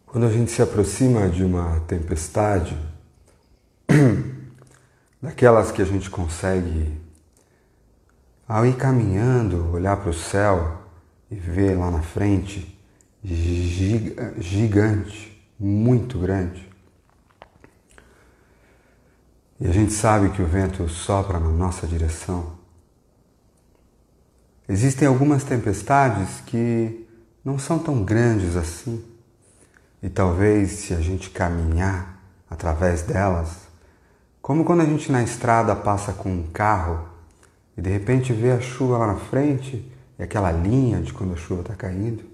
Quando a gente se aproxima de uma tempestade, daquelas que a gente consegue, ao ir caminhando, olhar para o céu e ver lá na frente, gigante, muito grande. E a gente sabe que o vento sopra na nossa direção. Existem algumas tempestades que não são tão grandes assim. E talvez, se a gente caminhar através delas, como quando a gente na estrada passa com um carro e de repente vê a chuva lá na frente e aquela linha de quando a chuva está caindo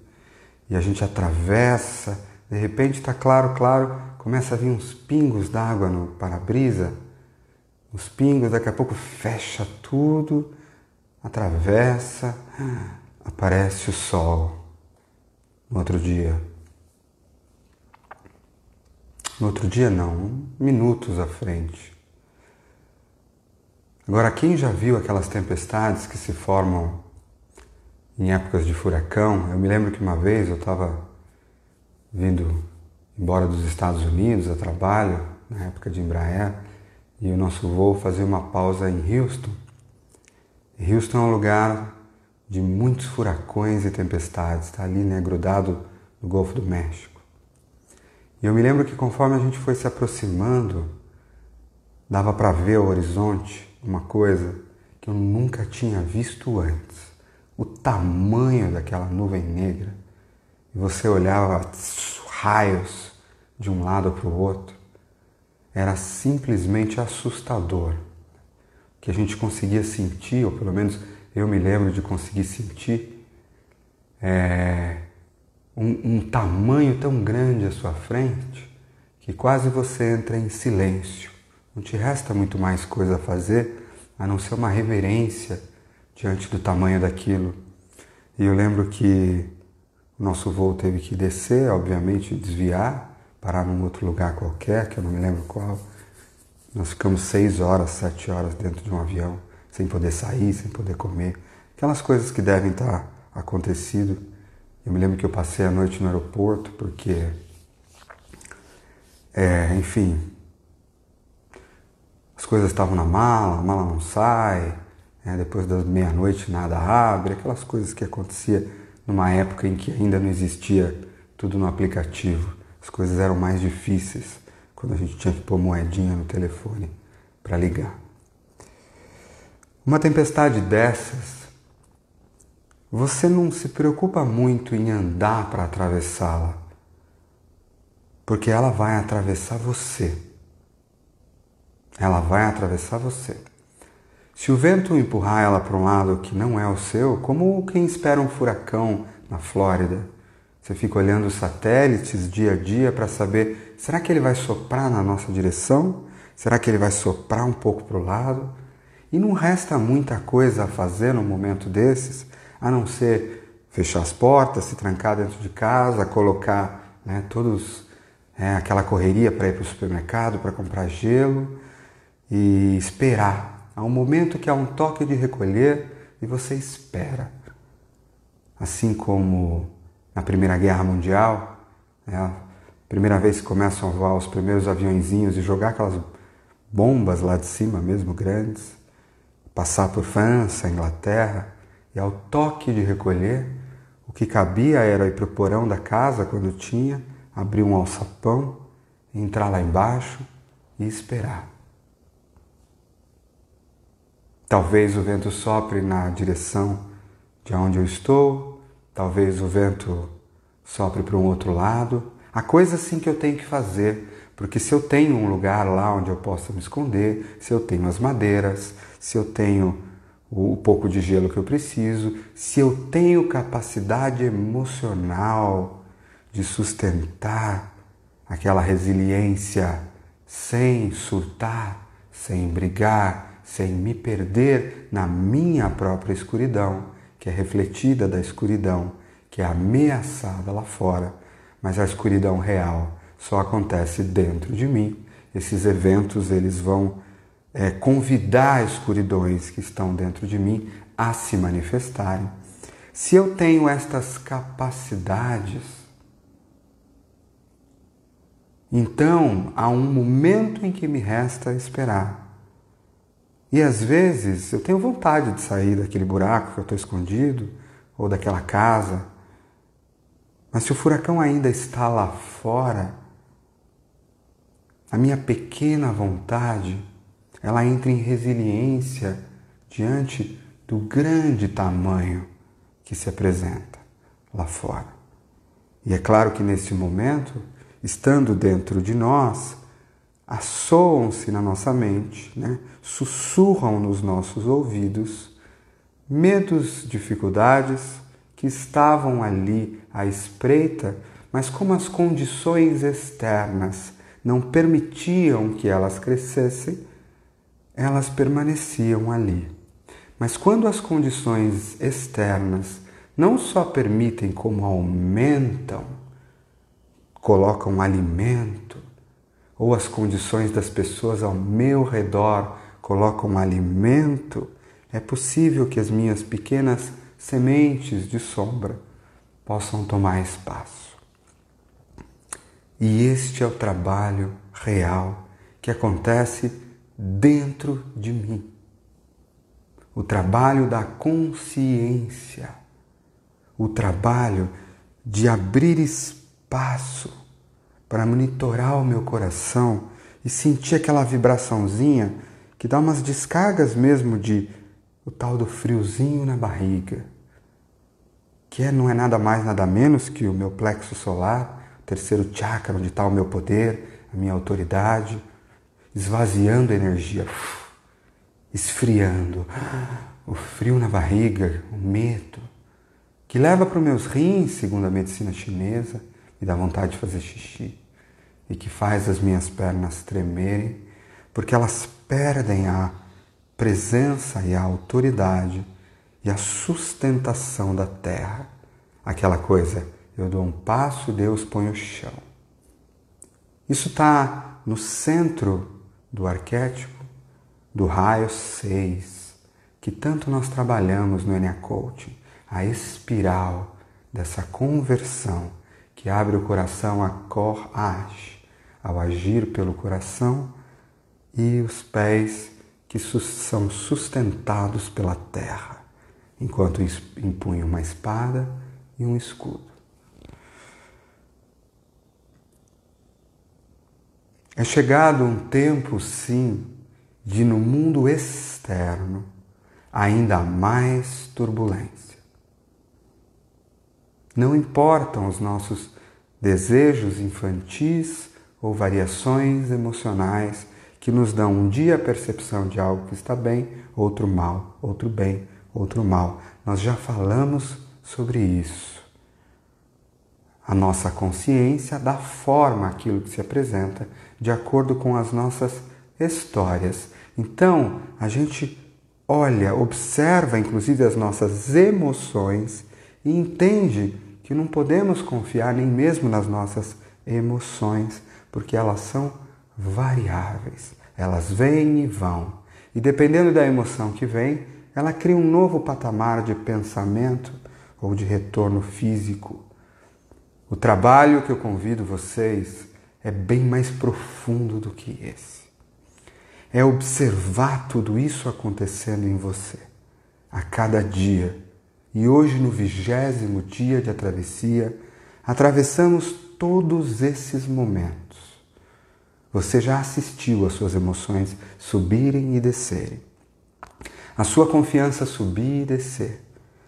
e a gente atravessa, de repente está claro, começa a vir uns pingos d'água no para-brisa, os pingos, daqui a pouco fecha tudo, atravessa, aparece o sol no outro dia. No outro dia não, minutos à frente. Agora, quem já viu aquelas tempestades que se formam em épocas de furacão? Eu me lembro que uma vez eu estava vindo embora dos Estados Unidos a trabalho, na época de Embraer, e o nosso voo fazia uma pausa em Houston. E Houston é um lugar de muitos furacões e tempestades, está ali, né, grudado no Golfo do México. E eu me lembro que conforme a gente foi se aproximando, dava para ver ao horizonte uma coisa que eu nunca tinha visto antes. O tamanho daquela nuvem negra. E você olhava raios de um lado para o outro. Era simplesmente assustador. O que a gente conseguia sentir, ou pelo menos eu me lembro de conseguir sentir, um tamanho tão grande à sua frente que quase você entra em silêncio. Não te resta muito mais coisa a fazer a não ser uma reverência diante do tamanho daquilo. E eu lembro que o nosso voo teve que descer, obviamente desviar, parar num outro lugar qualquer, que eu não me lembro qual. Nós ficamos 6 horas, 7 horas dentro de um avião, sem poder sair, sem poder comer. Aquelas coisas que devem estar acontecido. Eu me lembro que eu passei a noite no aeroporto porque, enfim, as coisas estavam na mala, a mala não sai, depois das meia-noite nada abre, aquelas coisas que acontecia numa época em que ainda não existia tudo no aplicativo. As coisas eram mais difíceis, quando a gente tinha que pôr moedinha no telefone para ligar. Uma tempestade dessas, você não se preocupa muito em andar para atravessá-la, porque ela vai atravessar você. Ela vai atravessar você. Se o vento empurrar ela para um lado que não é o seu, como quem espera um furacão na Flórida, você fica olhando os satélites dia a dia para saber, será que ele vai soprar na nossa direção? Será que ele vai soprar um pouco para o lado? E não resta muita coisa a fazer num momento desses, a não ser fechar as portas, se trancar dentro de casa, colocar aquela correria para ir para o supermercado, para comprar gelo e esperar. Há um momento que há um toque de recolher e você espera. Assim como na Primeira Guerra Mundial, a primeira vez que começam a voar os primeiros aviõezinhos e jogar aquelas bombas lá de cima mesmo, grandes, passar por França, Inglaterra, e ao toque de recolher, o que cabia era ir para o porão da casa quando tinha, abrir um alçapão, entrar lá embaixo e esperar. Talvez o vento sopre na direção de onde eu estou, talvez o vento sopre para um outro lado. Há coisas assim que eu tenho que fazer, porque se eu tenho um lugar lá onde eu possa me esconder, se eu tenho as madeiras, se eu tenho o pouco de gelo que eu preciso, se eu tenho capacidade emocional de sustentar aquela resiliência sem surtar, sem brigar, sem me perder na minha própria escuridão, que é refletida da escuridão, que é ameaçada lá fora, mas a escuridão real só acontece dentro de mim. Esses eventos, eles vão convidar escuridões que estão dentro de mim a se manifestarem. Se eu tenho estas capacidades, então há um momento em que me resta esperar. E às vezes eu tenho vontade de sair daquele buraco que eu estou escondido, ou daquela casa, mas se o furacão ainda está lá fora, a minha pequena vontade, ela entra em resiliência diante do grande tamanho que se apresenta lá fora. E é claro que nesse momento, estando dentro de nós, assoam-se na nossa mente, sussurram nos nossos ouvidos medos, dificuldades que estavam ali à espreita, mas como as condições externas não permitiam que elas crescessem, elas permaneciam ali. Mas quando as condições externas não só permitem, como aumentam, colocam alimento, ou as condições das pessoas ao meu redor colocam alimento, é possível que as minhas pequenas sementes de sombra possam tomar espaço. E este é o trabalho real que acontece dentro de mim. O trabalho da consciência, o trabalho de abrir espaço para monitorar o meu coração e sentir aquela vibraçãozinha que dá umas descargas mesmo de o tal do friozinho na barriga, que não é nada mais, nada menos que o meu plexo solar, o terceiro chakra, onde está o meu poder, a minha autoridade, esvaziando a energia, esfriando, o frio na barriga, o medo, que leva para os meus rins, segundo a medicina chinesa, me dá vontade de fazer xixi, e que faz as minhas pernas tremerem, porque elas perdem a presença e a autoridade e a sustentação da terra. Aquela coisa, eu dou um passo, Deus põe o chão. Isso está no centro do arquétipo do raio 6, que tanto nós trabalhamos no NA Coaching, a espiral dessa conversão que abre o coração a Cor-Aj, ao agir pelo coração, e os pés que são sustentados pela terra, enquanto empunham uma espada e um escudo. É chegado um tempo, sim, de no mundo externo ainda mais turbulência. Não importam os nossos desejos infantis ou variações emocionais que nos dão um dia a percepção de algo que está bem, outro mal, outro bem, outro mal. Nós já falamos sobre isso. A nossa consciência dá forma àquilo que se apresenta de acordo com as nossas histórias. Então, a gente olha, observa inclusive as nossas emoções e entende que não podemos confiar nem mesmo nas nossas emoções, porque elas são variáveis. Elas vêm e vão. E dependendo da emoção que vem, ela cria um novo patamar de pensamento ou de retorno físico. O trabalho que eu convido vocês é bem mais profundo do que esse. É observar tudo isso acontecendo em você, a cada dia. E hoje, no 20º dia de travessia, atravessamos todos esses momentos. Você já assistiu às suas emoções subirem e descerem. A sua confiança subir e descer.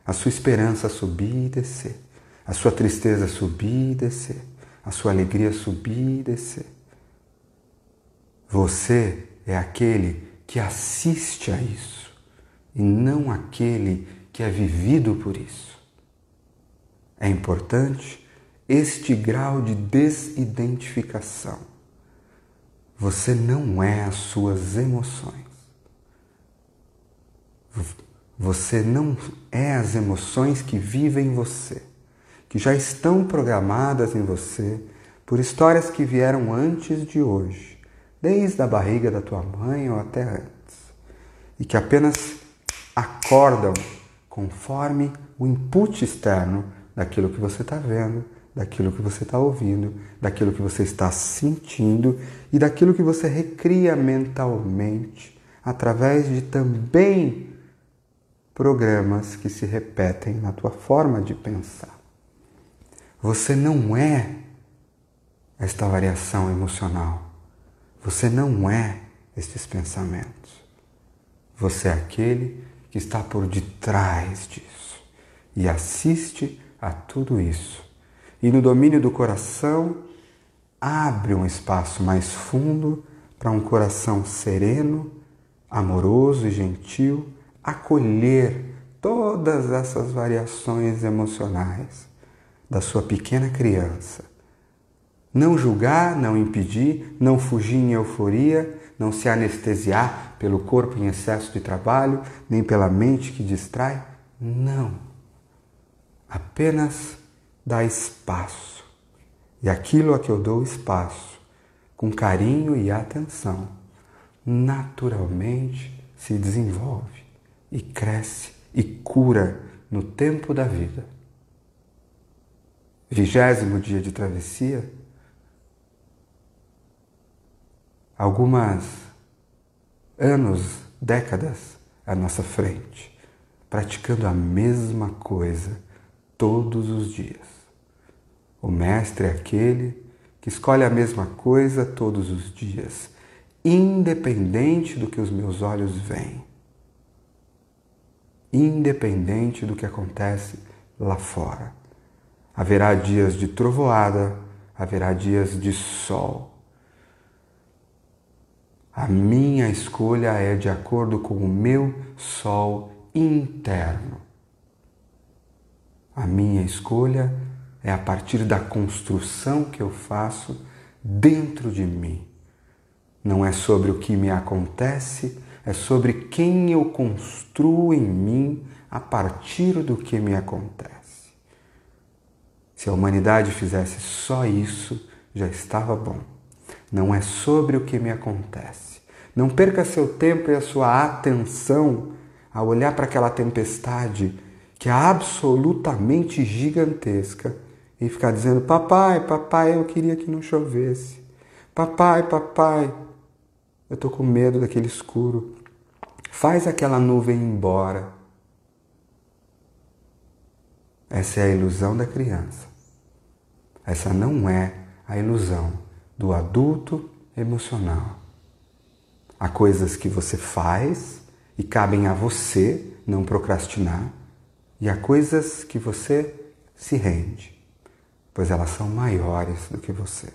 A sua esperança subir e descer. A sua tristeza subir e descer. A sua alegria subir e descer. Você é aquele que assiste a isso e não aquele que é vivido por isso. É importante este grau de desidentificação. Você não é as suas emoções. Você não é as emoções que vivem em você, que já estão programadas em você por histórias que vieram antes de hoje, desde a barriga da tua mãe ou até antes, e que apenas acordam conforme o input externo daquilo que você está vendo, daquilo que você está ouvindo, daquilo que você está sentindo e daquilo que você recria mentalmente através de também programas que se repetem na tua forma de pensar. Você não é esta variação emocional. Você não é estes pensamentos. Você é aquele que está por detrás disso e assiste a tudo isso. E no domínio do coração, abre um espaço mais fundo para um coração sereno, amoroso e gentil, acolher todas essas variações emocionais da sua pequena criança. Não julgar, não impedir, não fugir em euforia, não se anestesiar pelo corpo em excesso de trabalho, nem pela mente que distrai. Não. Apenas dá espaço. E aquilo a que eu dou espaço, com carinho e atenção, naturalmente se desenvolve e cresce e cura no tempo da vida. 20º dia de travessia, algumas anos, décadas à nossa frente, praticando a mesma coisa todos os dias. O mestre é aquele que escolhe a mesma coisa todos os dias, independente do que os meus olhos veem, independente do que acontece lá fora. Haverá dias de trovoada, haverá dias de sol. A minha escolha é de acordo com o meu sol interno. A minha escolha é a partir da construção que eu faço dentro de mim. Não é sobre o que me acontece, é sobre quem eu construo em mim a partir do que me acontece. Se a humanidade fizesse só isso, já estava bom. Não é sobre o que me acontece. Não perca seu tempo e a sua atenção a olhar para aquela tempestade que é absolutamente gigantesca e ficar dizendo: papai, papai, eu queria que não chovesse. Papai, papai, eu estou com medo daquele escuro. Faz aquela nuvem ir embora. Essa é a ilusão da criança. Essa não é a ilusão do adulto emocional. Há coisas que você faz e cabem a você não procrastinar, e há coisas que você se rende, pois elas são maiores do que você.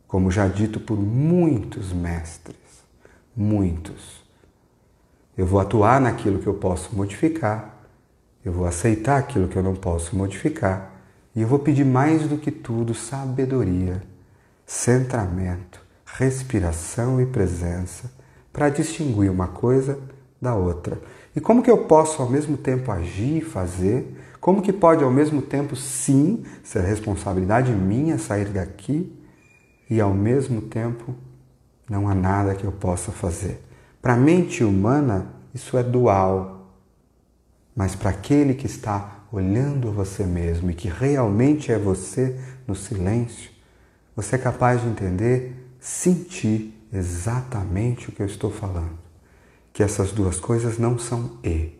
Como já dito por muitos mestres, muitos. Eu vou atuar naquilo que eu posso modificar, eu vou aceitar aquilo que eu não posso modificar, e eu vou pedir mais do que tudo sabedoria, centramento, respiração e presença para distinguir uma coisa da outra. E como que eu posso ao mesmo tempo agir e fazer? Como que pode ao mesmo tempo, sim, ser responsabilidade minha sair daqui e ao mesmo tempo não há nada que eu possa fazer? Para a mente humana, isso é dual. Mas para aquele que está olhando você mesmo e que realmente é você no silêncio, você é capaz de entender, sentir exatamente o que eu estou falando. Que essas duas coisas não são e,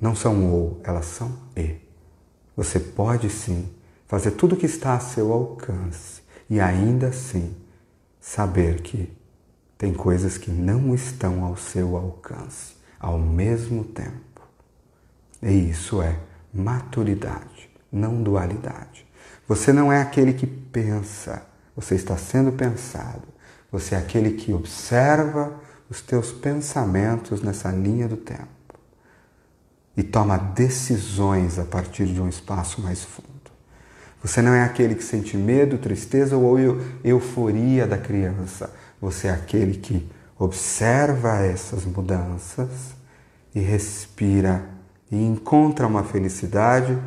não são ou, elas são e. Você pode sim fazer tudo o que está a seu alcance e ainda assim saber que tem coisas que não estão ao seu alcance ao mesmo tempo. E isso é maturidade, não dualidade. Você não é aquele que pensa, você está sendo pensado. Você é aquele que observa os teus pensamentos nessa linha do tempo e toma decisões a partir de um espaço mais fundo. Você não é aquele que sente medo, tristeza ou euforia da criança. Você é aquele que observa essas mudanças e respira e encontra uma felicidade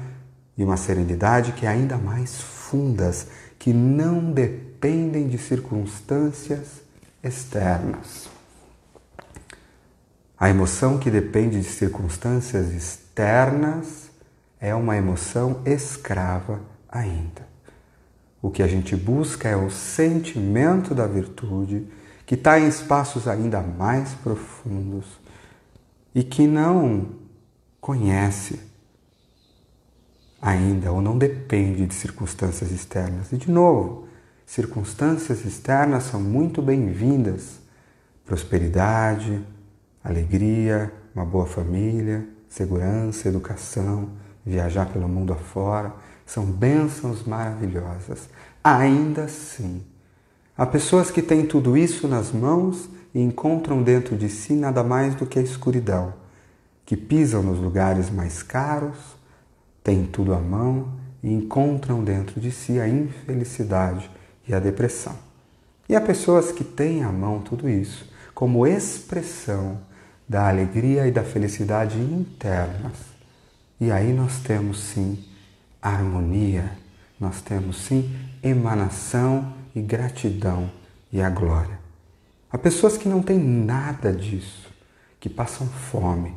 e uma serenidade que é ainda mais fundas, que não dependem de circunstâncias externas. A emoção que depende de circunstâncias externas é uma emoção escrava ainda. O que a gente busca é o sentimento da virtude, que está em espaços ainda mais profundos e que não conhece ainda ou não depende de circunstâncias externas. E, de novo, circunstâncias externas são muito bem-vindas. Prosperidade, alegria, uma boa família, segurança, educação, viajar pelo mundo afora, são bênçãos maravilhosas. Ainda assim, há pessoas que têm tudo isso nas mãos e encontram dentro de si nada mais do que a escuridão, que pisam nos lugares mais caros, têm tudo à mão e encontram dentro de si a infelicidade e a depressão. E há pessoas que têm à mão tudo isso como expressão da alegria e da felicidade internas. E aí nós temos sim harmonia, nós temos sim emanação e gratidão e a glória. Há pessoas que não têm nada disso, que passam fome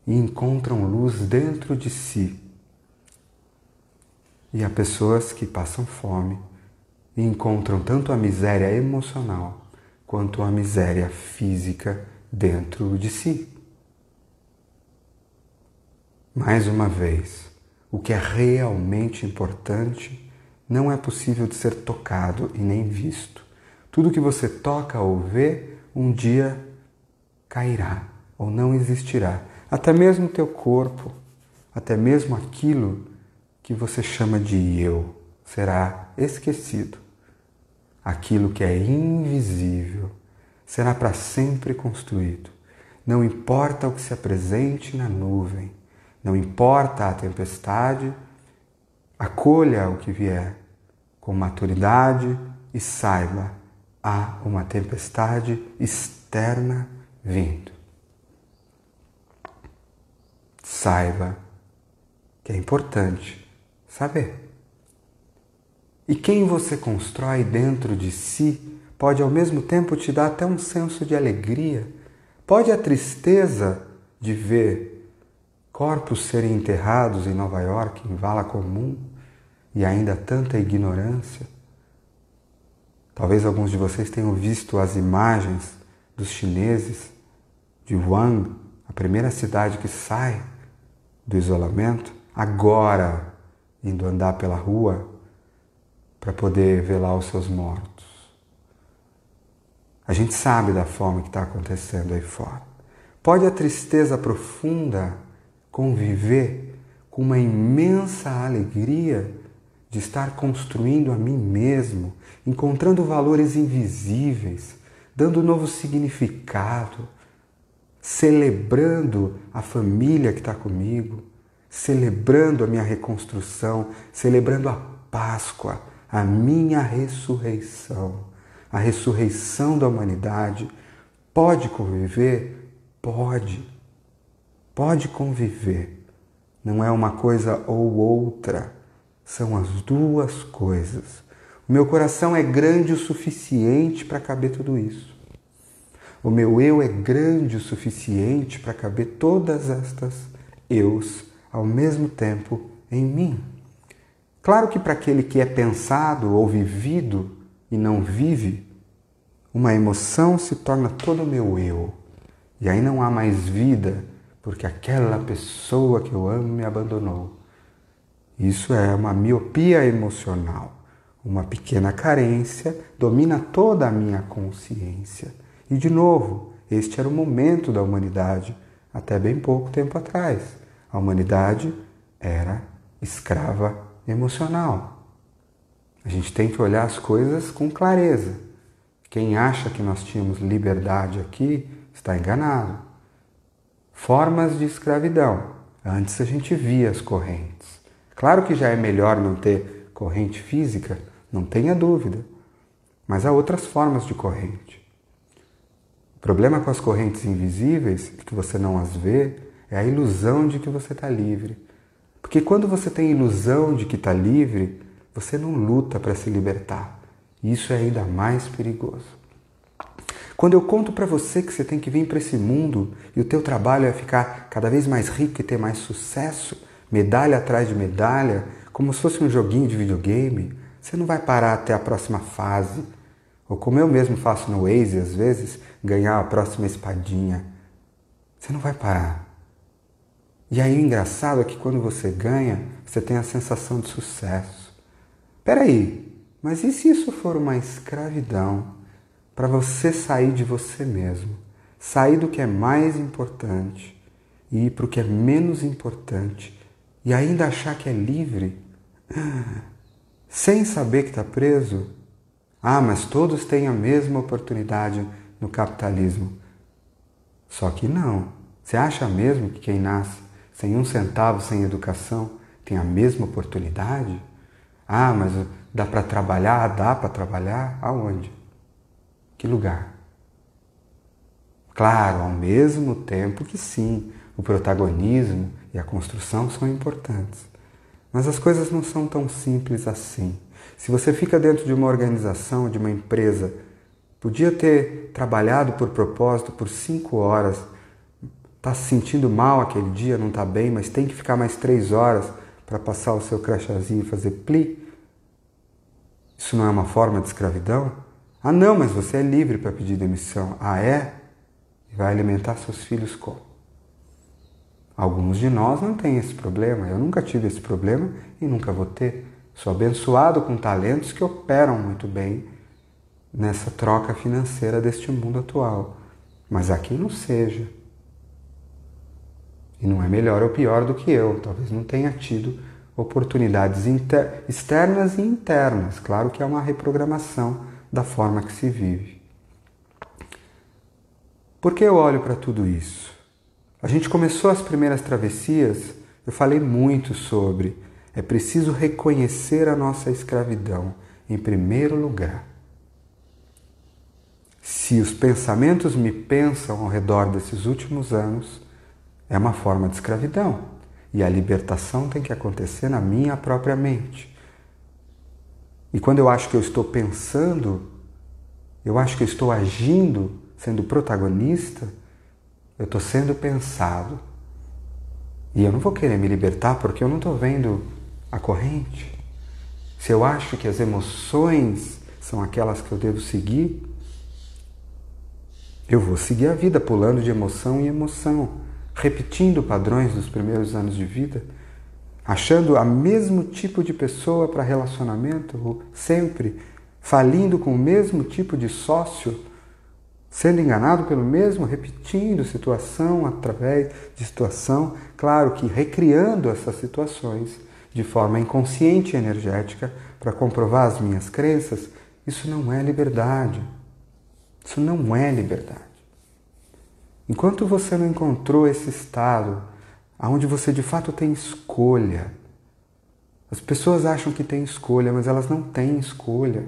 e encontram luz dentro de si. E há pessoas que passam fome e encontram tanto a miséria emocional quanto a miséria física dentro de si. Mais uma vez, o que é realmente importante não é possível de ser tocado e nem visto. Tudo que você toca ou vê, um dia cairá ou não existirá. Até mesmo o teu corpo, até mesmo aquilo que você chama de eu, será esquecido. Aquilo que é invisível será para sempre construído. Não importa o que se apresente na nuvem, não importa a tempestade, acolha o que vier com maturidade e saiba, há uma tempestade externa vindo. Saiba que é importante saber. E quem você constrói dentro de si pode ao mesmo tempo te dar até um senso de alegria. Pode a tristeza de ver corpos serem enterrados em Nova York, em vala comum, e ainda tanta ignorância. Talvez alguns de vocês tenham visto as imagens dos chineses de Wuhan, a primeira cidade que sai do isolamento, agora indo andar pela rua para poder velar os seus mortos. A gente sabe da fome que está acontecendo aí fora. Pode a tristeza profunda conviver com uma imensa alegria de estar construindo a mim mesmo, encontrando valores invisíveis, dando novo significado, celebrando a família que está comigo, celebrando a minha reconstrução, celebrando a Páscoa, a minha ressurreição, a ressurreição da humanidade. Pode conviver? Pode. Pode conviver. Não é uma coisa ou outra, são as duas coisas. O meu coração é grande o suficiente para caber tudo isso. O meu eu é grande o suficiente para caber todas estas eus ao mesmo tempo em mim. Claro que para aquele que é pensado ou vivido e não vive, uma emoção se torna todo o meu eu. E aí não há mais vida, porque aquela pessoa que eu amo me abandonou. Isso é uma miopia emocional. Uma pequena carência domina toda a minha consciência. E de novo, este era o momento da humanidade, até bem pouco tempo atrás. A humanidade era escrava emocional. A gente tem que olhar as coisas com clareza. Quem acha que nós tínhamos liberdade aqui está enganado. Formas de escravidão. Antes a gente via as correntes. Claro que já é melhor não ter corrente física, não tenha dúvida. Mas há outras formas de corrente. O problema com as correntes invisíveis, que você não as vê, é a ilusão de que você está livre. Porque quando você tem ilusão de que está livre, você não luta para se libertar. E isso é ainda mais perigoso. Quando eu conto para você que você tem que vir para esse mundo e o teu trabalho é ficar cada vez mais rico e ter mais sucesso, medalha atrás de medalha, como se fosse um joguinho de videogame, você não vai parar até a próxima fase. Ou como eu mesmo faço no Waze, às vezes, ganhar a próxima espadinha. Você não vai parar. E aí o engraçado é que quando você ganha, você tem a sensação de sucesso. Peraí, mas e se isso for uma escravidão? Para você sair de você mesmo, sair do que é mais importante e ir para o que é menos importante e ainda achar que é livre, sem saber que está preso? Ah, mas todos têm a mesma oportunidade no capitalismo. Só que não. Você acha mesmo que quem nasce sem um centavo, sem educação, tem a mesma oportunidade? Ah, mas dá para trabalhar? Dá para trabalhar? Aonde? Que lugar? Claro, ao mesmo tempo que sim, o protagonismo e a construção são importantes. Mas as coisas não são tão simples assim. Se você fica dentro de uma organização, de uma empresa, podia ter trabalhado por propósito por 5 horas, está se sentindo mal aquele dia, não está bem, mas tem que ficar mais 3 horas para passar o seu crachazinho e fazer pli. Isso não é uma forma de escravidão? Ah não, mas você é livre para pedir demissão. Ah é? E vai alimentar seus filhos como? Alguns de nós não têm esse problema. Eu nunca tive esse problema e nunca vou ter. Sou abençoado com talentos que operam muito bem nessa troca financeira deste mundo atual. Mas aqui não seja. E não é melhor ou pior do que eu. Talvez não tenha tido oportunidades externas e internas. Claro que é uma reprogramação da forma que se vive. Por que eu olho para tudo isso? A gente começou as primeiras travessias, eu falei muito sobre é preciso reconhecer a nossa escravidão em primeiro lugar. Se os pensamentos me pensam ao redor desses últimos anos, é uma forma de escravidão. E a libertação tem que acontecer na minha própria mente. E quando eu acho que eu estou pensando, eu acho que eu estou agindo, sendo protagonista, eu estou sendo pensado. E eu não vou querer me libertar porque eu não estou vendo a corrente. Se eu acho que as emoções são aquelas que eu devo seguir, eu vou seguir a vida pulando de emoção em emoção, repetindo padrões dos primeiros anos de vida, achando o mesmo tipo de pessoa para relacionamento, sempre falindo com o mesmo tipo de sócio, sendo enganado pelo mesmo, repetindo situação através de situação, claro que recriando essas situações de forma inconsciente e energética para comprovar as minhas crenças, isso não é liberdade. Isso não é liberdade. Enquanto você não encontrou esse estado onde você de fato tem escolha, as pessoas acham que tem escolha, mas elas não têm escolha.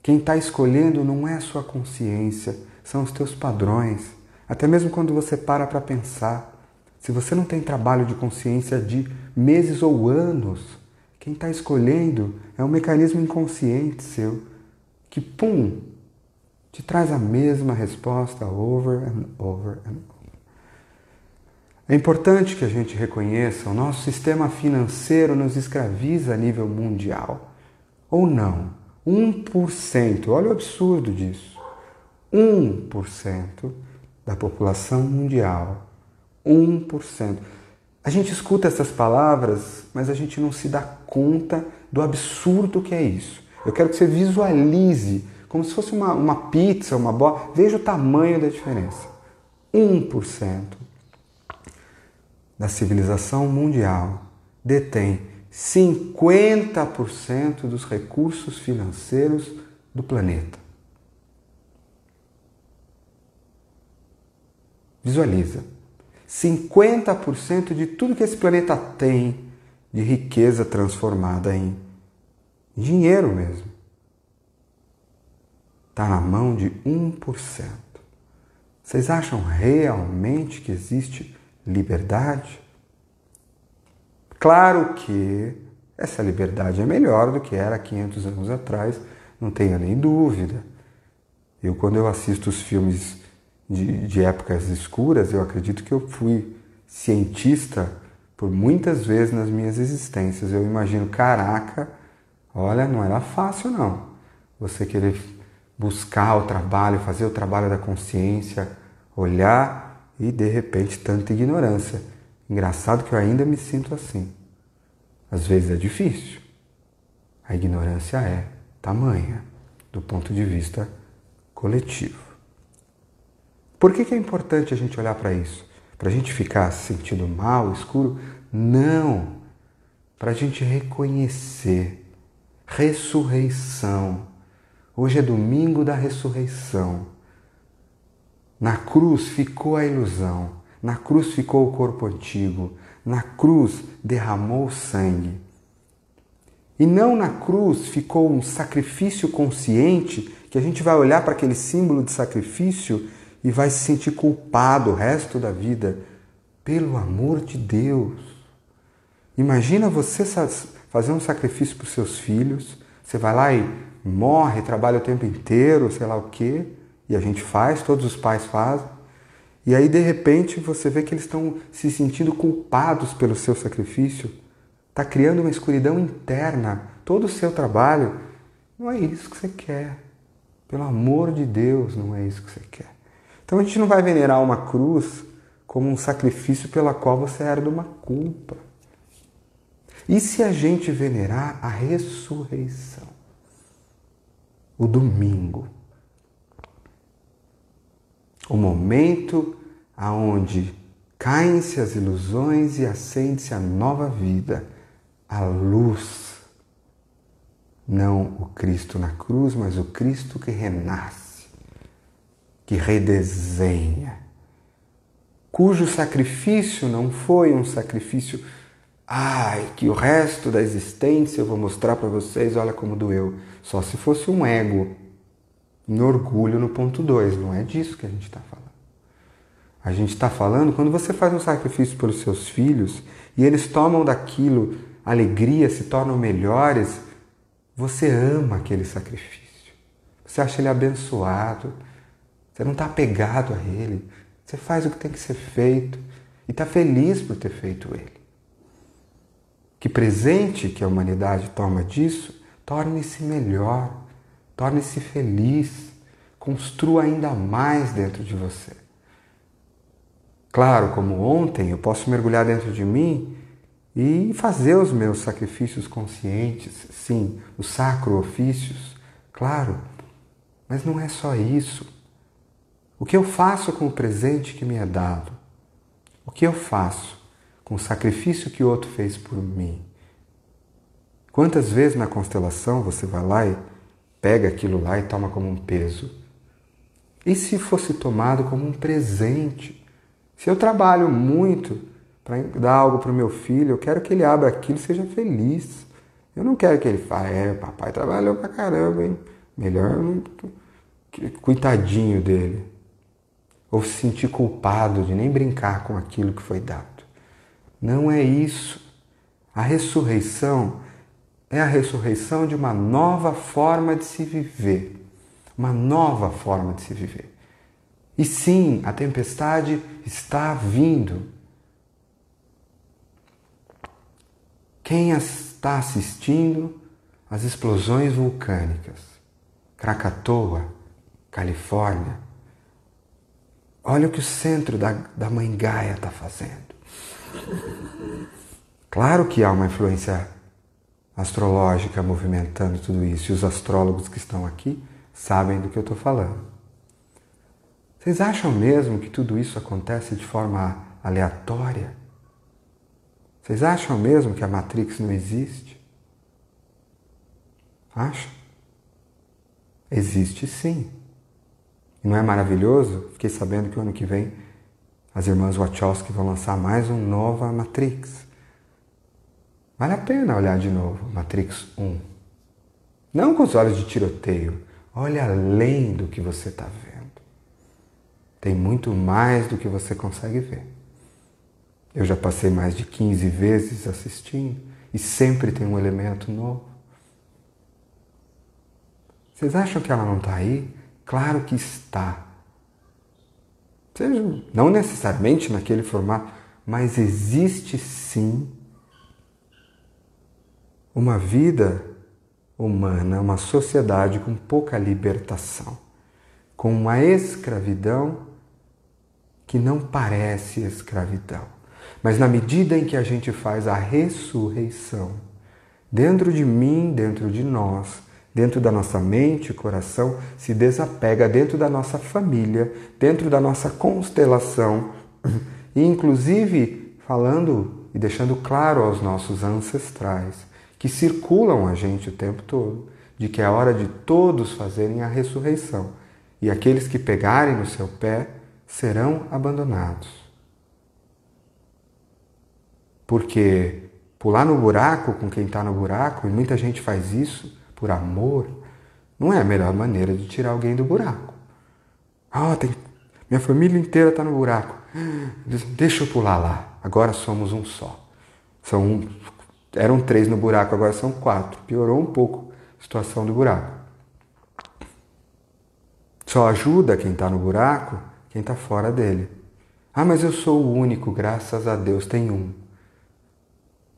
Quem está escolhendo não é a sua consciência, são os teus padrões. Até mesmo quando você para pensar, se você não tem trabalho de consciência de meses ou anos, quem está escolhendo é um mecanismo inconsciente seu, que, pum, te traz a mesma resposta over and over and over. É importante que a gente reconheça, o nosso sistema financeiro nos escraviza a nível mundial. Ou não? 1%, olha o absurdo disso. 1% da população mundial. 1%. A gente escuta essas palavras, mas a gente não se dá conta do absurdo que é isso. Eu quero que você visualize, como se fosse uma pizza, uma bola. Veja o tamanho da diferença. 1% da civilização mundial detém 50% dos recursos financeiros do planeta. Visualiza. 50% de tudo que esse planeta tem de riqueza transformada em dinheiro mesmo está na mão de 1%. Vocês acham realmente que existe liberdade? Claro que essa liberdade é melhor do que era 500 anos atrás, não tenha nem dúvida. Quando eu assisto os filmes de épocas escuras, eu acredito que eu fui cientista por muitas vezes nas minhas existências. Eu imagino, caraca, olha, não era fácil não. Você querer buscar o trabalho, fazer o trabalho da consciência, olhar e de repente tanta ignorância. Engraçado que eu ainda me sinto assim. Às vezes é difícil. A ignorância é tamanha do ponto de vista coletivo. Por que é importante a gente olhar para isso? Para a gente ficar se sentindo mal, escuro? Não! Para a gente reconhecer ressurreição. Hoje é domingo da ressurreição. Na cruz ficou a ilusão. Na cruz ficou o corpo antigo. Na cruz derramou sangue. E não na cruz ficou um sacrifício consciente que a gente vai olhar para aquele símbolo de sacrifício e vai se sentir culpado o resto da vida. Pelo amor de Deus! Imagina você fazer um sacrifício para os seus filhos. Você vai lá e morre, trabalha o tempo inteiro, sei lá o quê. E a gente faz, todos os pais fazem. E aí, de repente, você vê que eles estão se sentindo culpados pelo seu sacrifício. Está criando uma escuridão interna. Todo o seu trabalho não é isso que você quer. Pelo amor de Deus, não é isso que você quer. Então a gente não vai venerar uma cruz como um sacrifício pela qual você herda uma culpa. E se a gente venerar a ressurreição? O domingo. O momento aonde caem-se as ilusões e acende-se a nova vida, a luz. Não o Cristo na cruz, mas o Cristo que renasce, que redesenha, cujo sacrifício não foi um sacrifício, que o resto da existência eu vou mostrar para vocês, olha como doeu. Só se fosse um ego, em orgulho no ponto 2, não é disso que a gente está falando. A gente está falando quando você faz um sacrifício pelos seus filhos e eles tomam daquilo alegria, se tornam melhores, você ama aquele sacrifício. Você acha ele abençoado, você não está apegado a ele, você faz o que tem que ser feito e está feliz por ter feito ele. Que presente que a humanidade toma disso, torne-se melhor, torne-se feliz, construa ainda mais dentro de você. Claro, como ontem, eu posso mergulhar dentro de mim e fazer os meus sacrifícios conscientes, sim, os sacro-ofícios, claro, mas não é só isso. O que eu faço com o presente que me é dado? O que eu faço com o sacrifício que o outro fez por mim? Quantas vezes na constelação você vai lá e pega aquilo lá e toma como um peso? E se fosse tomado como um presente? Se eu trabalho muito para dar algo para o meu filho, eu quero que ele abra aquilo e seja feliz. Eu não quero que ele fale, papai trabalhou pra caramba, hein? Melhor não... Coitadinho dele. Ou se sentir culpado de nem brincar com aquilo que foi dado. Não é isso. A ressurreição é a ressurreição de uma nova forma de se viver. Uma nova forma de se viver. E sim, a tempestade está vindo. Quem está assistindo às explosões vulcânicas? Krakatoa, Califórnia. Olha o que o centro da Mãe Gaia está fazendo. Claro que há uma influência astrológica movimentando tudo isso, e os astrólogos que estão aqui sabem do que eu estou falando. Vocês acham mesmo que tudo isso acontece de forma aleatória? Vocês acham mesmo que a Matrix não existe? Acham? Existe sim. E não é maravilhoso? Fiquei sabendo que o ano que vem as irmãs Wachowski vão lançar mais uma nova Matrix. Vale a pena olhar de novo Matrix 1. Não com os olhos de tiroteio. Olha além do que você está vendo. Tem muito mais do que você consegue ver. Eu já passei mais de 15 vezes assistindo e sempre tem um elemento novo. Vocês acham que ela não está aí? Claro que está. Seja, não necessariamente naquele formato, mas existe sim uma vida humana, uma sociedade com pouca libertação, com uma escravidão que não parece escravidão. Mas na medida em que a gente faz a ressurreição, dentro de mim, dentro de nós, dentro da nossa mente e coração, se desapega dentro da nossa família, dentro da nossa constelação, e inclusive falando e deixando claro aos nossos ancestrais, que circulam a gente o tempo todo, de que é hora de todos fazerem a ressurreição, e aqueles que pegarem no seu pé serão abandonados. Porque pular no buraco com quem está no buraco, e muita gente faz isso por amor, não é a melhor maneira de tirar alguém do buraco. Minha família inteira está no buraco. Deixa eu pular lá. Agora somos um só. Eram 3 no buraco, agora são 4. Piorou um pouco a situação do buraco. Só ajuda quem está no buraco, quem está fora dele. Mas eu sou o único, graças a Deus, tem um.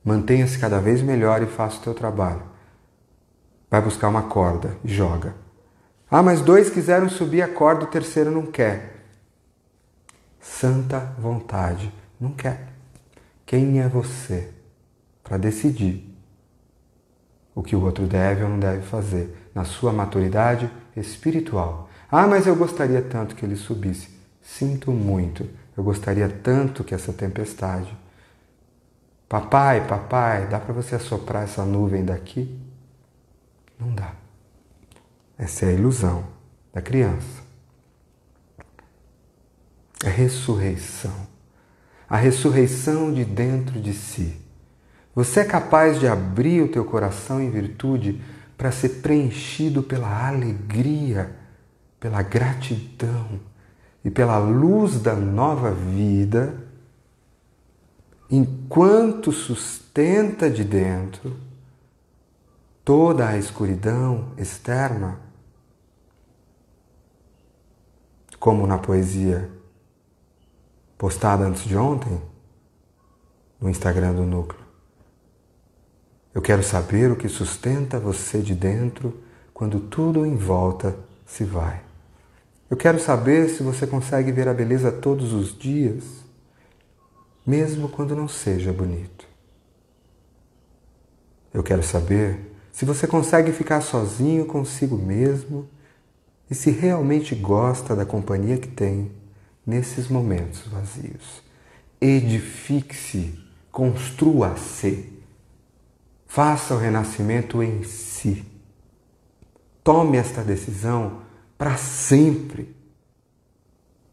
Mantenha-se cada vez melhor e faça o teu trabalho. Vai buscar uma corda e joga. Mas 2 quiseram subir a corda, o terceiro não quer. Santa vontade, não quer. Quem é você para decidir o que o outro deve ou não deve fazer na sua maturidade espiritual? Mas eu gostaria tanto que ele subisse. Sinto muito, eu gostaria tanto que essa tempestade... Papai, dá para você assoprar essa nuvem daqui? Não dá. Essa é a ilusão da criança. É ressurreição. A ressurreição de dentro de si. Você é capaz de abrir o teu coração em virtude para ser preenchido pela alegria, pela gratidão e pela luz da nova vida, enquanto sustenta de dentro toda a escuridão externa, como na poesia postada antes de ontem no Instagram do Núcleo. Eu quero saber o que sustenta você de dentro quando tudo em volta se vai. Eu quero saber se você consegue ver a beleza todos os dias, mesmo quando não seja bonito. Eu quero saber se você consegue ficar sozinho consigo mesmo e se realmente gosta da companhia que tem nesses momentos vazios. Edifique-se, construa-se, faça o renascimento em si. Tome esta decisão para sempre.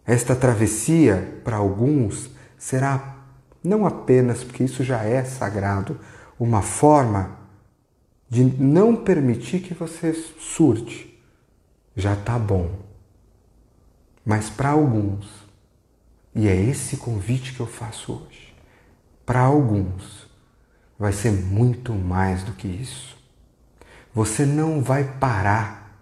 Esta travessia, para alguns, será não apenas, porque isso já é sagrado, uma forma de não permitir que você surte. Já está bom. Mas para alguns, e é esse convite que eu faço hoje, para alguns vai ser muito mais do que isso. Você não vai parar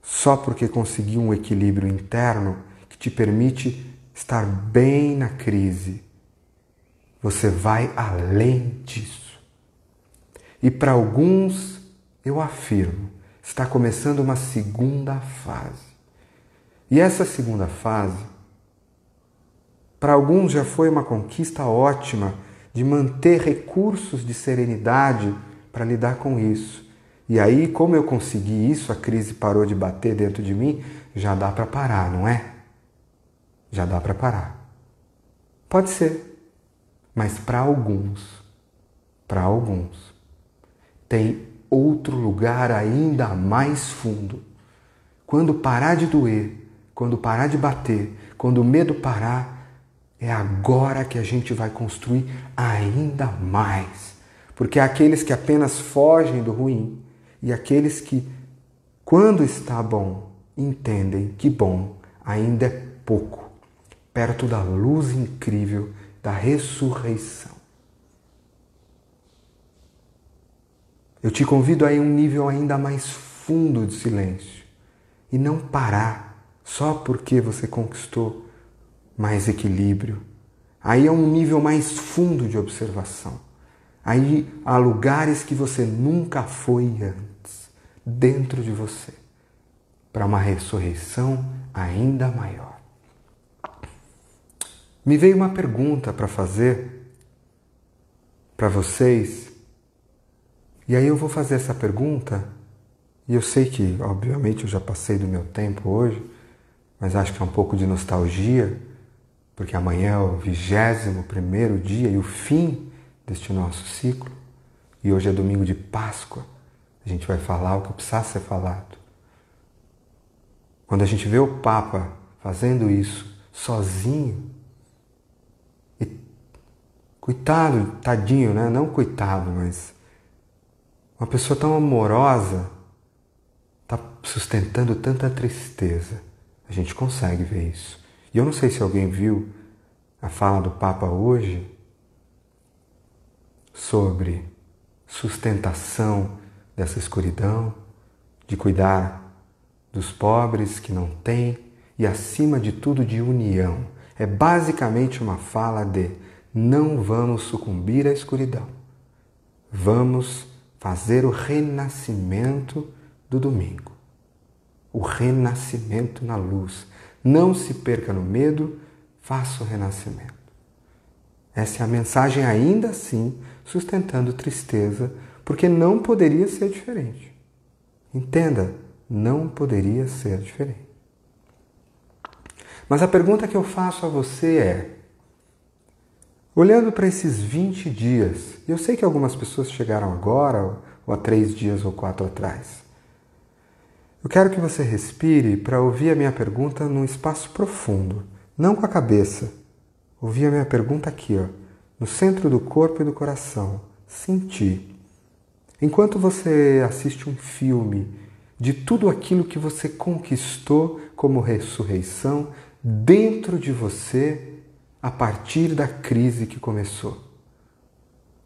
só porque conseguiu um equilíbrio interno que te permite estar bem na crise. Você vai além disso. E para alguns, eu afirmo, está começando uma segunda fase. E essa segunda fase, para alguns já foi uma conquista ótima de manter recursos de serenidade para lidar com isso. E aí, como eu consegui isso, a crise parou de bater dentro de mim, já dá para parar, não é? Já dá para parar. Pode ser, mas para alguns, tem outro lugar ainda mais fundo. Quando parar de doer, quando parar de bater, quando o medo parar, é agora que a gente vai construir ainda mais. Porque há aqueles que apenas fogem do ruim e aqueles que, quando está bom, entendem que bom ainda é pouco, perto da luz incrível da ressurreição. Eu te convido a ir a um nível ainda mais fundo de silêncio e não parar só porque você conquistou mais equilíbrio. Aí é um nível mais fundo de observação. Aí há lugares que você nunca foi antes, dentro de você, para uma ressurreição ainda maior. Me veio uma pergunta para fazer para vocês, e aí eu vou fazer essa pergunta, e eu sei que, obviamente, eu já passei do meu tempo hoje, mas acho que é um pouco de nostalgia, porque amanhã é o 21º dia e o fim deste nosso ciclo, e hoje é domingo de Páscoa. A gente vai falar o que precisa ser falado. Quando a gente vê o Papa fazendo isso sozinho, e coitado, tadinho, né? Não coitado, mas uma pessoa tão amorosa está sustentando tanta tristeza. A gente consegue ver isso. E eu não sei se alguém viu a fala do Papa hoje sobre sustentação dessa escuridão, de cuidar dos pobres que não têm e, acima de tudo, de união. É basicamente uma fala de não vamos sucumbir à escuridão. Vamos fazer o renascimento do domingo. O renascimento na luz. Não se perca no medo, faça o renascimento. Essa é a mensagem, ainda assim, sustentando tristeza, porque não poderia ser diferente. Entenda, não poderia ser diferente. Mas a pergunta que eu faço a você é, olhando para esses 20 dias, eu sei que algumas pessoas chegaram agora, ou há 3 dias ou 4 atrás, eu quero que você respire para ouvir a minha pergunta num espaço profundo, não com a cabeça. Ouvir a minha pergunta aqui, ó, no centro do corpo e do coração. Sentir. Enquanto você assiste um filme de tudo aquilo que você conquistou como ressurreição dentro de você a partir da crise que começou.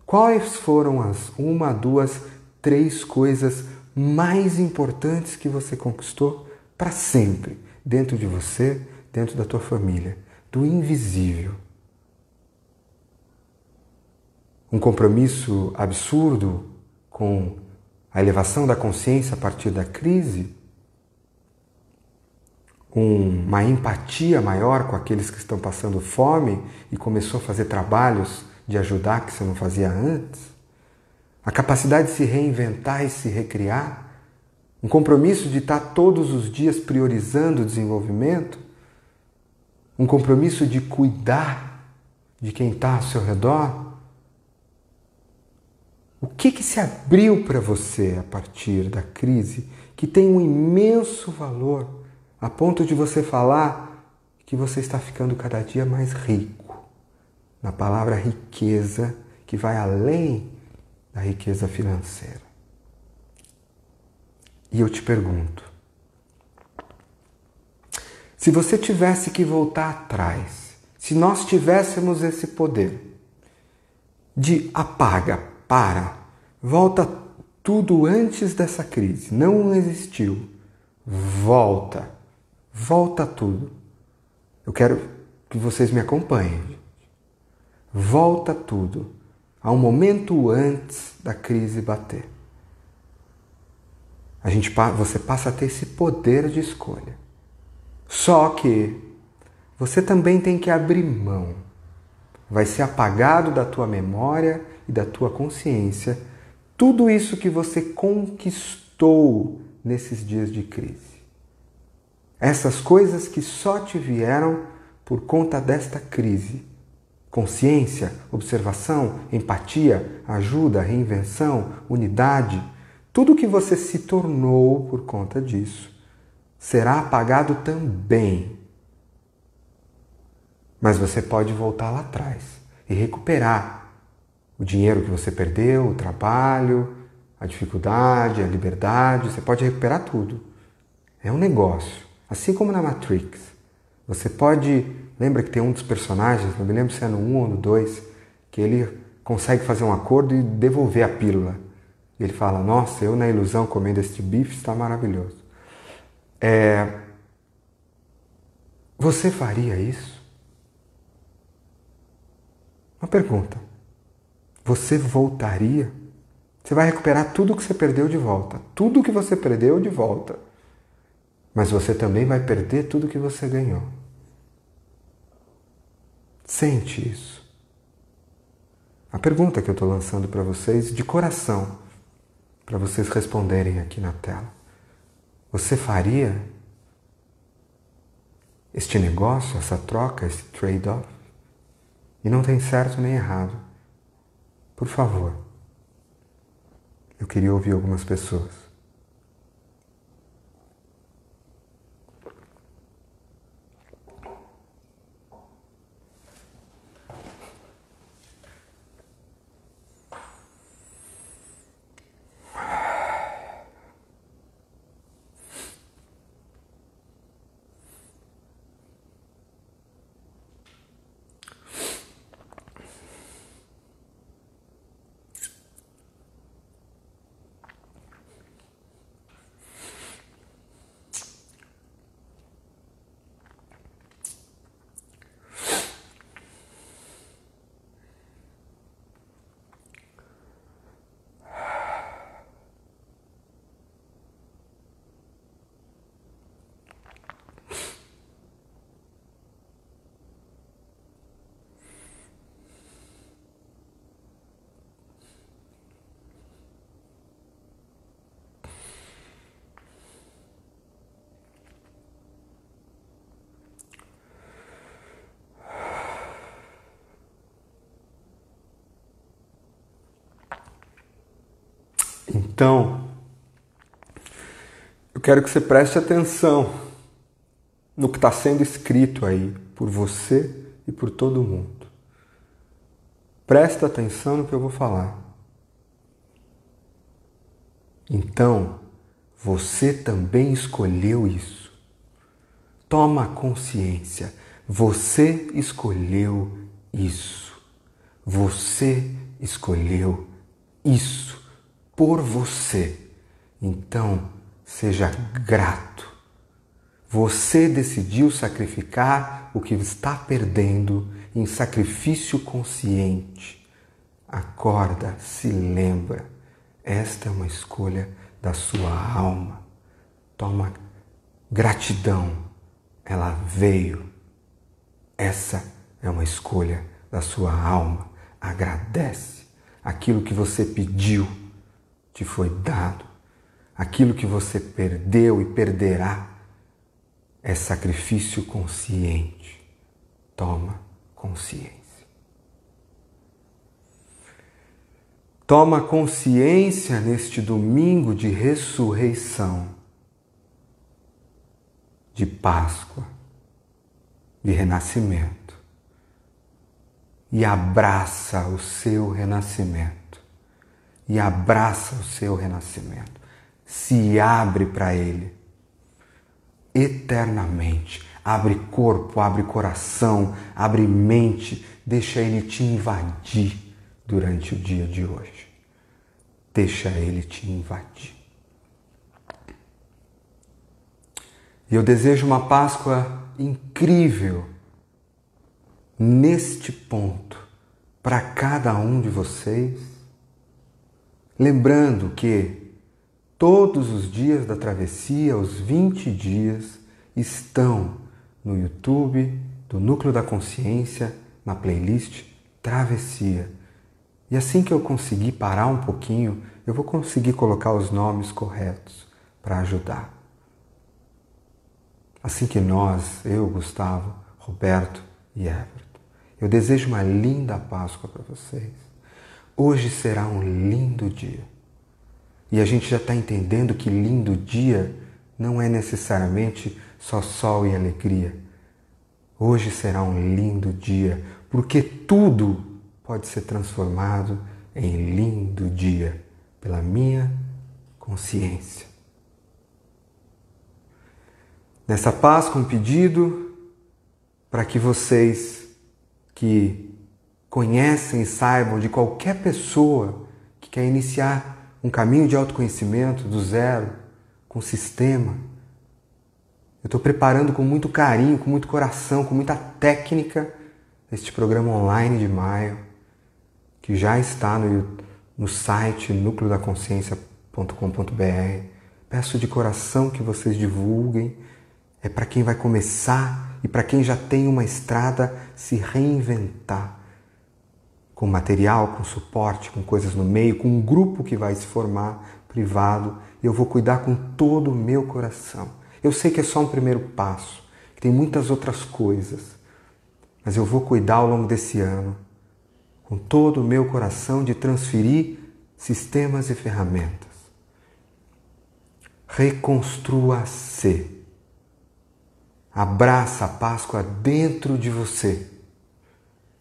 Quais foram as 1, 2, 3 coisas mais importantes que você conquistou para sempre, dentro de você, dentro da tua família, do invisível? Um compromisso absurdo com a elevação da consciência a partir da crise? Uma empatia maior com aqueles que estão passando fome e começou a fazer trabalhos de ajudar que você não fazia antes? A capacidade de se reinventar e se recriar? Um compromisso de estar todos os dias priorizando o desenvolvimento? Um compromisso de cuidar de quem está ao seu redor? O que se abriu para você a partir da crise que tem um imenso valor a ponto de você falar que você está ficando cada dia mais rico? Na palavra riqueza, que vai além da riqueza financeira. E eu te pergunto, se você tivesse que voltar atrás, se nós tivéssemos esse poder de apaga, para, volta tudo antes dessa crise, não existiu, volta tudo. Eu quero que vocês me acompanhem. Volta tudo a um momento antes da crise bater. Você passa a ter esse poder de escolha. Só que você também tem que abrir mão. Vai ser apagado da tua memória e da tua consciência tudo isso que você conquistou nesses dias de crise. Essas coisas que só te vieram por conta desta crise. Consciência, observação, empatia, ajuda, reinvenção, unidade. Tudo que você se tornou por conta disso será apagado também. Mas você pode voltar lá atrás e recuperar o dinheiro que você perdeu, o trabalho, a dificuldade, a liberdade. Você pode recuperar tudo. É um negócio. Assim como na Matrix. Você pode... Lembra que tem um dos personagens, não me lembro se é no 1 ou no 2, que ele consegue fazer um acordo e devolver a pílula. E ele fala, nossa, eu na ilusão comendo este bife está maravilhoso. Você faria isso? Uma pergunta. Você voltaria? Você vai recuperar tudo que você perdeu de volta. Tudo que você perdeu de volta. Mas você também vai perder tudo que você ganhou. Sente isso. A pergunta que eu estou lançando para vocês de coração, para vocês responderem aqui na tela. Você faria este negócio, essa troca, esse trade-off? E não tem certo nem errado. Por favor. Eu queria ouvir algumas pessoas. Então, eu quero que você preste atenção no que está sendo escrito aí por você e por todo mundo. Presta atenção no que eu vou falar. Então, você também escolheu isso. Toma consciência. Você escolheu isso. Você escolheu isso. Por você. Então, seja grato. Você decidiu sacrificar o que está perdendo em sacrifício consciente. Acorda, se lembra. Esta é uma escolha da sua alma. Toma gratidão. Ela veio. Essa é uma escolha da sua alma. Agradece. Aquilo que você pediu te foi dado. Aquilo que você perdeu e perderá é sacrifício consciente. Toma consciência. Toma consciência neste domingo de ressurreição, de Páscoa, de renascimento. E abraça o seu renascimento. E abraça o seu renascimento. Se abre para Ele. Eternamente. Abre corpo, abre coração, abre mente. Deixa Ele te invadir durante o dia de hoje. Deixa Ele te invadir. E eu desejo uma Páscoa incrível neste ponto para cada um de vocês. Lembrando que todos os dias da travessia, os 20 dias, estão no YouTube do Núcleo da Consciência, na playlist Travessia. E assim que eu conseguir parar um pouquinho, eu vou conseguir colocar os nomes corretos para ajudar. Assim que nós, eu, Gustavo, Roberto e Everton, eu desejo uma linda Páscoa para vocês. Hoje será um lindo dia. E a gente já está entendendo que lindo dia não é necessariamente só sol e alegria. Hoje será um lindo dia, porque tudo pode ser transformado em lindo dia pela minha consciência. Nessa Páscoa, um pedido para que vocês que conhecem e saibam de qualquer pessoa que quer iniciar um caminho de autoconhecimento do zero, com sistema. Eu estou preparando com muito carinho, com muito coração, com muita técnica este programa online de maio, que já está no site núcleodaconsciência.com.br. Peço de coração que vocês divulguem. É para quem vai começar e para quem já tem uma estrada se reinventar. Com material, com suporte, com coisas no meio, com um grupo que vai se formar, privado. Eu vou cuidar com todo o meu coração. Eu sei que é só um primeiro passo, que tem muitas outras coisas. Mas eu vou cuidar ao longo desse ano, com todo o meu coração, de transferir sistemas e ferramentas. Reconstrua-se. Abraça a Páscoa dentro de você.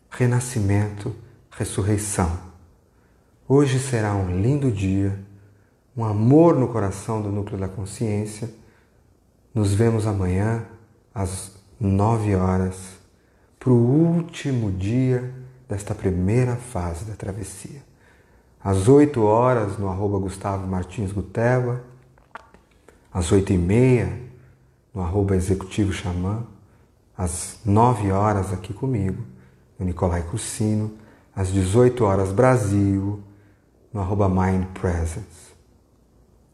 Renascimento, ressurreição. Hoje será um lindo dia, um amor no coração do Núcleo da Consciência. Nos vemos amanhã, às 9 horas, para o último dia desta primeira fase da travessia. Às 8 horas, no @Gustavo Martins Guteba, às 8h30, no @Executivo Xamã, às 9 horas aqui comigo, no Nicolai Cursino, às 18 horas Brasil, no @Mind Presence,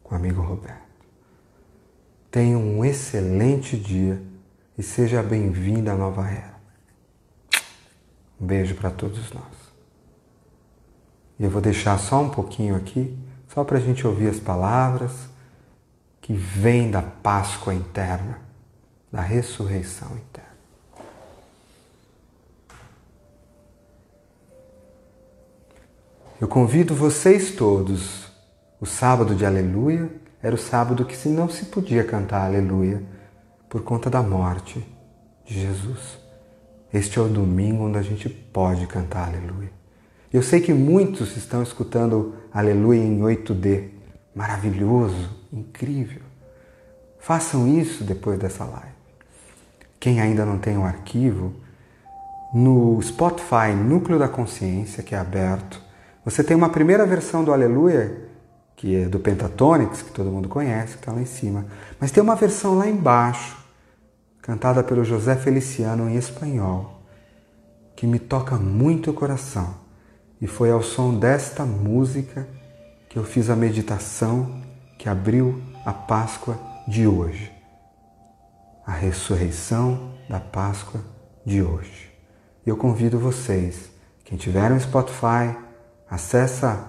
com o amigo Roberto. Tenha um excelente dia e seja bem-vindo à nova era. Um beijo para todos nós. E eu vou deixar só um pouquinho aqui, só para a gente ouvir as palavras que vêm da Páscoa interna, da ressurreição interna. Eu convido vocês todos. O sábado de Aleluia era o sábado que não se podia cantar Aleluia por conta da morte de Jesus. Este é o domingo onde a gente pode cantar Aleluia. Eu sei que muitos estão escutando Aleluia em 8D. Maravilhoso, incrível. Façam isso depois dessa live. Quem ainda não tem o arquivo, no Spotify Núcleo da Consciência, que é aberto, você tem uma primeira versão do Aleluia, que é do Pentatonix, que todo mundo conhece, que está lá em cima. Mas tem uma versão lá embaixo, cantada pelo José Feliciano em espanhol, que me toca muito o coração. E foi ao som desta música que eu fiz a meditação que abriu a Páscoa de hoje. A ressurreição da Páscoa de hoje. E eu convido vocês, quem tiver um Spotify, acessa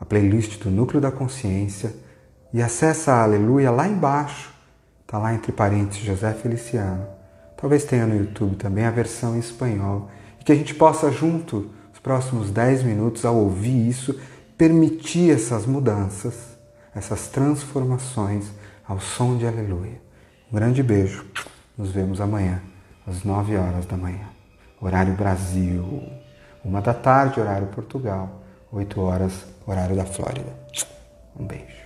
a playlist do Núcleo da Consciência e acessa a Aleluia lá embaixo. Está lá entre parênteses José Feliciano. Talvez tenha no YouTube também a versão em espanhol. E que a gente possa junto, nos próximos 10 minutos, ao ouvir isso, permitir essas mudanças, essas transformações ao som de Aleluia. Um grande beijo. Nos vemos amanhã, às 9 horas da manhã. Horário Brasil. 1 da tarde, horário Portugal. 8 horas, horário da Flórida. Um beijo.